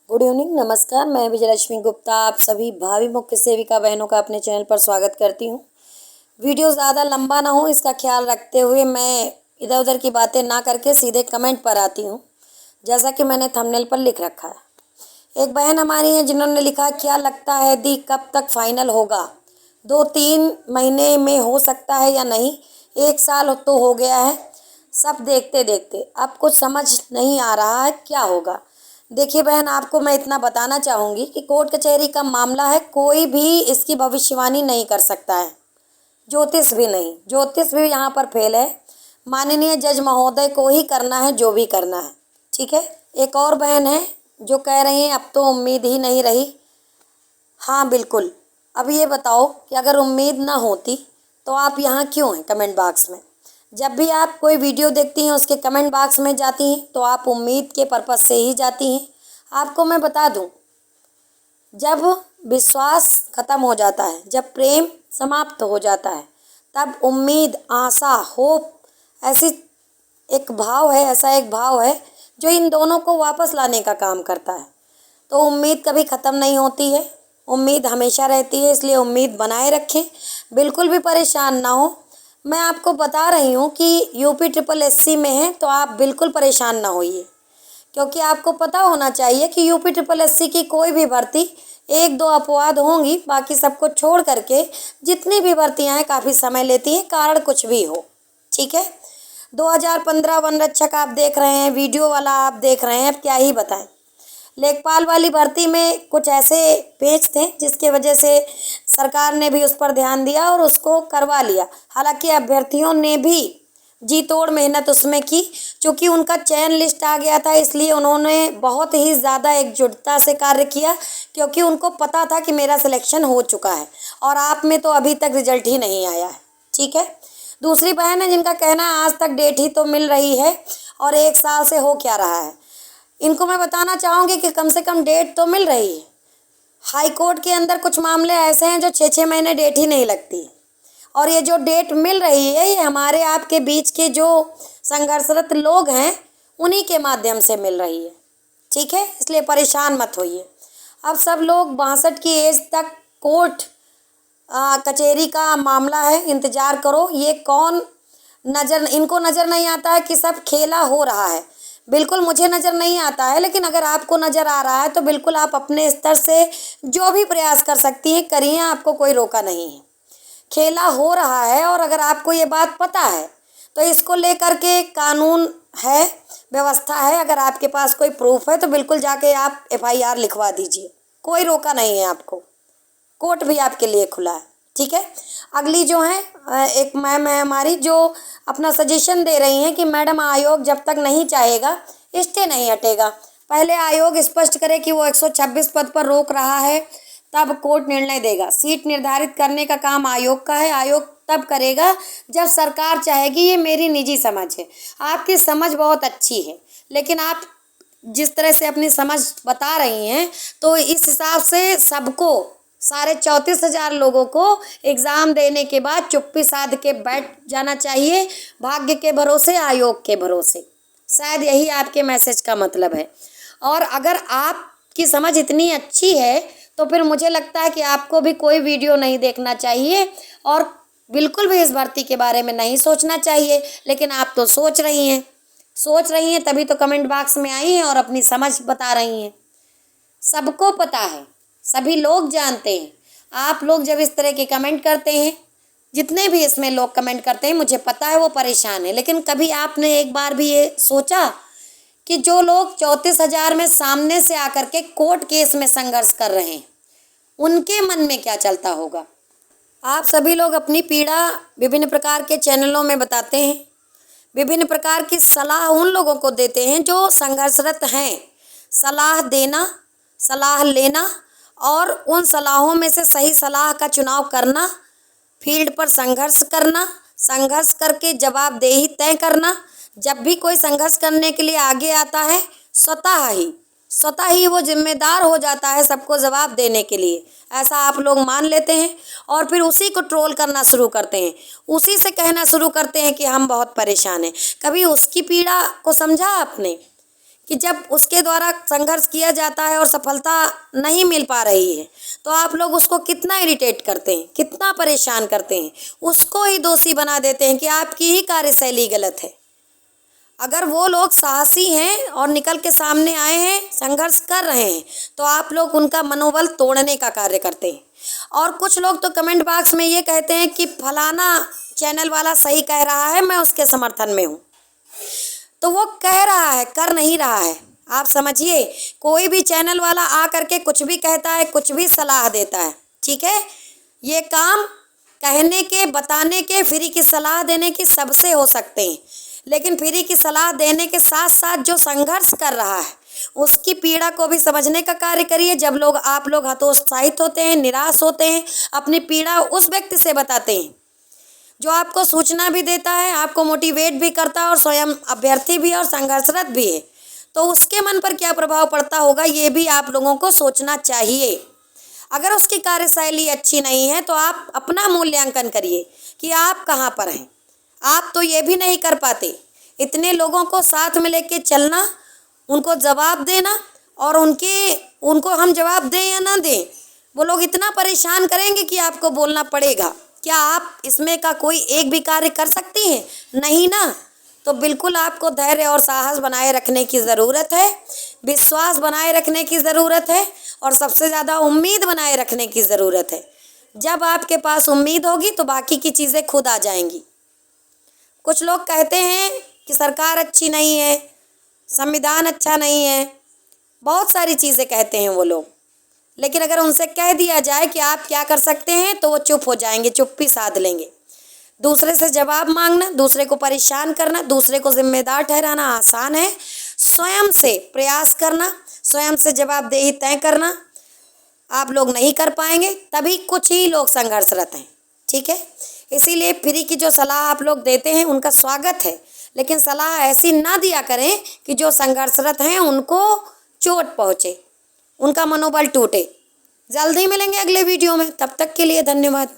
Good evening, नमस्कार। मैं विजयलक्ष्मी गुप्ता आप सभी भावी मुख्य सेविका बहनों का अपने चैनल पर स्वागत करती हूँ। वीडियो ज़्यादा लंबा ना हो इसका ख्याल रखते हुए मैं इधर उधर की बातें ना करके सीधे कमेंट पर आती हूँ, जैसा कि मैंने थंबनेल पर लिख रखा है। एक बहन हमारी है जिन्होंने लिखा, क्या लगता है दी कब तक फाइनल होगा? 2-3 महीने में हो सकता है या नहीं? 1 साल तो हो गया है सब देखते देखते, अब कुछ समझ नहीं आ रहा है क्या होगा। देखिए बहन, आपको मैं इतना बताना चाहूँगी कि कोर्ट कचहरी का मामला है, कोई भी इसकी भविष्यवाणी नहीं कर सकता है, ज्योतिष भी नहीं। ज्योतिष भी यहाँ पर फेल है। माननीय जज महोदय को ही करना है जो भी करना है, ठीक है। एक और बहन है जो कह रही हैं अब तो उम्मीद ही नहीं रही। हाँ बिल्कुल, अब ये बताओ कि अगर उम्मीद ना होती तो आप यहाँ क्यों हैं कमेंट बॉक्स में? जब भी आप कोई वीडियो देखती हैं उसके कमेंट बॉक्स में जाती हैं तो आप उम्मीद के पर्पज़ से ही जाती हैं। आपको मैं बता दूं, जब विश्वास ख़त्म हो जाता है, जब प्रेम समाप्त हो जाता है, तब उम्मीद, आशा, होप ऐसी एक भाव है, ऐसा एक भाव है जो इन दोनों को वापस लाने का काम करता है। तो उम्मीद कभी ख़त्म नहीं होती है, उम्मीद हमेशा रहती है, इसलिए उम्मीद बनाए रखें, बिल्कुल भी परेशान ना हो। मैं आपको बता रही हूँ कि यूपी SSSC में है तो आप बिल्कुल परेशान ना होइए, क्योंकि आपको पता होना चाहिए कि यूपी SSSC की कोई भी भर्ती 1-2 अपवाद होंगी, बाकी सबको छोड़ करके जितनी भी भर्तियाँ हैं काफ़ी समय लेती हैं, कारण कुछ भी हो, ठीक है। 2015 वन रक्षक आप देख रहे हैं, वीडियो वाला आप देख रहे हैं, अब क्या ही बताएं। लेखपाल वाली भर्ती में कुछ ऐसे पेच थे जिसके वजह से सरकार ने भी उस पर ध्यान दिया और उसको करवा लिया। हालांकि अभ्यर्थियों ने भी जी तोड़ मेहनत उसमें की, चूँकि उनका चयन लिस्ट आ गया था, इसलिए उन्होंने बहुत ही ज़्यादा एकजुटता से कार्य किया, क्योंकि उनको पता था कि मेरा सिलेक्शन हो चुका है और आप में तो अभी तक रिजल्ट ही नहीं आया है, ठीक है। दूसरी बहन है जिनका कहना है आज तक डेट ही तो मिल रही है और 1 साल से हो क्या रहा है। इनको मैं बताना चाहूँगी कि कम से कम डेट तो मिल रही है। हाई कोर्ट के अंदर कुछ मामले ऐसे हैं जो 6-6 महीने डेट ही नहीं लगती, और ये जो डेट मिल रही है ये हमारे आपके बीच के जो संघर्षरत लोग हैं उन्हीं के माध्यम से मिल रही है, ठीक है। इसलिए परेशान मत होइए। अब सब लोग 62 की एज तक कोर्ट कचहरी का मामला है, इंतज़ार करो। ये कौन इनको नज़र नहीं आता है कि सब खेला हो रहा है? बिल्कुल मुझे नज़र नहीं आता है, लेकिन अगर आपको नज़र आ रहा है तो बिल्कुल आप अपने स्तर से जो भी प्रयास कर सकती हैं करिए, आपको कोई रोका नहीं है। खेला हो रहा है और अगर आपको ये बात पता है तो इसको लेकर के कानून है, व्यवस्था है। अगर आपके पास कोई प्रूफ है तो बिल्कुल जाके आप FIR लिखवा दीजिए, कोई रोका नहीं है आपको, कोर्ट भी आपके लिए खुला है, ठीक है। अगली जो है एक मैम है हमारी जो अपना सजेशन दे रही हैं कि मैडम आयोग जब तक नहीं चाहेगा स्टे नहीं हटेगा। पहले आयोग स्पष्ट करे कि वो 126 पद पर रोक रहा है, तब कोर्ट निर्णय देगा। सीट निर्धारित करने का काम आयोग का है, आयोग तब करेगा जब सरकार चाहेगी। ये मेरी निजी समझ है, आपकी समझ बहुत अच्छी है, लेकिन आप जिस तरह से अपनी समझ बता रही हैं तो इस हिसाब से सबको, साढ़े 34,000 लोगों को एग्ज़ाम देने के बाद चुप्पी साध के बैठ जाना चाहिए, भाग्य के भरोसे, आयोग के भरोसे। शायद यही आपके मैसेज का मतलब है। और अगर आपकी समझ इतनी अच्छी है तो फिर मुझे लगता है कि आपको भी कोई वीडियो नहीं देखना चाहिए और बिल्कुल भी इस भर्ती के बारे में नहीं सोचना चाहिए। लेकिन आप तो सोच रही हैं तभी तो कमेंट बॉक्स में आई हैं और अपनी समझ बता रही हैं। सबको पता है, सभी लोग जानते हैं। आप लोग जब इस तरह के कमेंट करते हैं, जितने भी इसमें लोग कमेंट करते हैं, मुझे पता है वो परेशान है, लेकिन कभी आपने एक बार भी ये सोचा कि जो लोग 34,000 में सामने से आकर के कोर्ट केस में संघर्ष कर रहे हैं उनके मन में क्या चलता होगा? आप सभी लोग अपनी पीड़ा विभिन्न प्रकार के चैनलों में बताते हैं, विभिन्न प्रकार की सलाह उन लोगों को देते हैं जो संघर्षरत हैं। सलाह देना, सलाह लेना और उन सलाहों में से सही सलाह का चुनाव करना, फील्ड पर संघर्ष करना, संघर्ष करके जवाबदेही तय करना। जब भी कोई संघर्ष करने के लिए आगे आता है स्वतः ही वो जिम्मेदार हो जाता है सबको जवाब देने के लिए, ऐसा आप लोग मान लेते हैं और फिर उसी को ट्रोल करना शुरू करते हैं, उसी से कहना शुरू करते हैं कि हम बहुत परेशान हैं। कभी उसकी पीड़ा को समझा आपने कि जब उसके द्वारा संघर्ष किया जाता है और सफलता नहीं मिल पा रही है तो आप लोग उसको कितना इरिटेट करते हैं, कितना परेशान करते हैं, उसको ही दोषी बना देते हैं कि आपकी ही कार्यशैली गलत है। अगर वो लोग साहसी हैं और निकल के सामने आए हैं, संघर्ष कर रहे हैं, तो आप लोग उनका मनोबल तोड़ने का कार्य करते हैं। और कुछ लोग तो कमेंट बॉक्स में ये कहते हैं कि फलाना चैनल वाला सही कह रहा है, मैं उसके समर्थन में हूँ। तो वो कह रहा है, कर नहीं रहा है। आप समझिए, कोई भी चैनल वाला आ करके कुछ भी कहता है, कुछ भी सलाह देता है, ठीक है। ये काम कहने के, बताने के, फ्री की सलाह देने की सबसे हो सकते हैं, लेकिन फ्री की सलाह देने के साथ साथ जो संघर्ष कर रहा है उसकी पीड़ा को भी समझने का कार्य करिए। जब लोग आप लोग हतोत्साहित होते हैं, निराश होते हैं, अपनी पीड़ा उस व्यक्ति से बताते हैं जो आपको सूचना भी देता है, आपको मोटिवेट भी करता है और स्वयं अभ्यर्थी भी है और संघर्षरत भी है, तो उसके मन पर क्या प्रभाव पड़ता होगा ये भी आप लोगों को सोचना चाहिए। अगर उसकी कार्यशैली अच्छी नहीं है तो आप अपना मूल्यांकन करिए कि आप कहाँ पर हैं। आप तो ये भी नहीं कर पाते, इतने लोगों को साथ में लेके चलना, उनको जवाब देना, और उनको हम जवाब दें या ना दें, वो लोग इतना परेशान करेंगे कि आपको बोलना पड़ेगा। क्या आप इसमें का कोई एक भी कार्य कर सकती हैं? नहीं ना। तो बिल्कुल आपको धैर्य और साहस बनाए रखने की ज़रूरत है, विश्वास बनाए रखने की ज़रूरत है, और सबसे ज़्यादा उम्मीद बनाए रखने की ज़रूरत है। जब आपके पास उम्मीद होगी तो बाकी की चीज़ें खुद आ जाएंगी। कुछ लोग कहते हैं कि सरकार अच्छी नहीं है, संविधान अच्छा नहीं है, बहुत सारी चीज़ें कहते हैं वो लोग, लेकिन अगर उनसे कह दिया जाए कि आप क्या कर सकते हैं तो वो चुप हो जाएंगे, चुप्पी साध लेंगे। दूसरे से जवाब मांगना, दूसरे को परेशान करना, दूसरे को जिम्मेदार ठहराना आसान है। स्वयं से प्रयास करना, स्वयं से जवाबदेही तय करना आप लोग नहीं कर पाएंगे, तभी कुछ ही लोग संघर्षरत हैं, ठीक है। इसीलिए फ्री की जो सलाह आप लोग देते हैं उनका स्वागत है, लेकिन सलाह ऐसी ना दिया करें कि जो संघर्षरत हैं उनको चोट पहुँचे, उनका मनोबल टूटे। जल्दी मिलेंगे अगले वीडियो में, तब तक के लिए धन्यवाद।